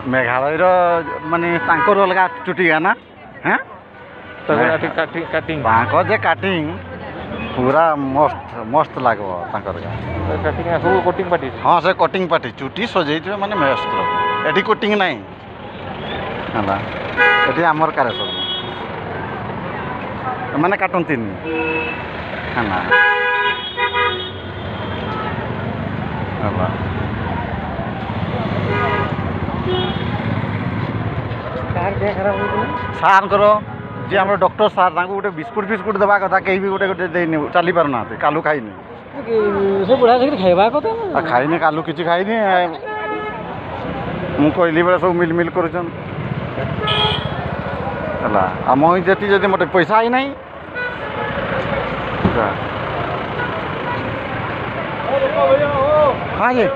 मेघालय माने अलग चुटी ना हाँ कटिंग जे काटिंग पूरा मस्त मस्त लगो कटिंग सब कोटिंग पार्टी हाँ से कटिंग पार्टी चुटी सजे माने मस्त एटी कोटिंग ना ये आमर कार सब मैंने काटती है सार करो जी आम डॉक्टर सार गोटे बिस्कुट फिस्कुट देवा कथा कहीं भी गोटे गोटे चली पार ना कालू खाईनी बुढ़ा खाइबा कथा खाईनी कालू किसी खाईनी मु कहली बेले सब मिल मिल कर मुई जी जब मत पैसा आई ना हाँ जी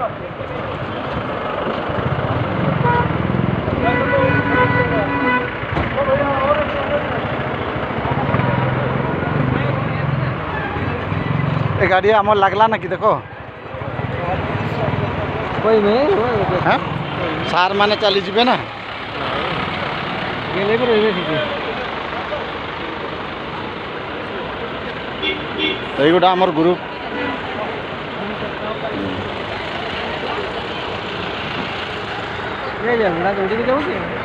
ए गाड़ी आम लगला ना कि देखो कोई में हाँ सार माने चली जीवे ना यही गोटा आमर ग्रुप दौड़ी जाऊँ